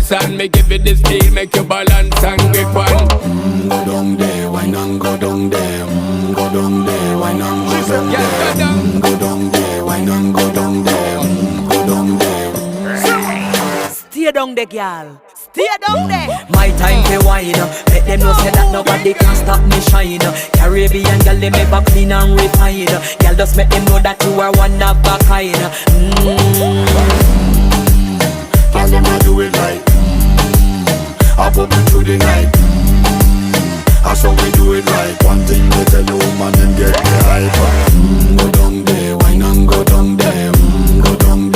dance and me give it this feel, make you balance and grip on. Go down there, why not go down there? Go down there, why not go down there? Go down there, why not go down there? Go down there. Stay down there, girl. Stay down there. My time to wine. Let them know say that nobody can stop me shine. Caribbean girl, they make back clean and refine. Girl, just make them know that you are one of a kind. Tell them I do it right. I pop it through the night. That's how we do it right. One thing we tell you, man, and get the hype. Go down there.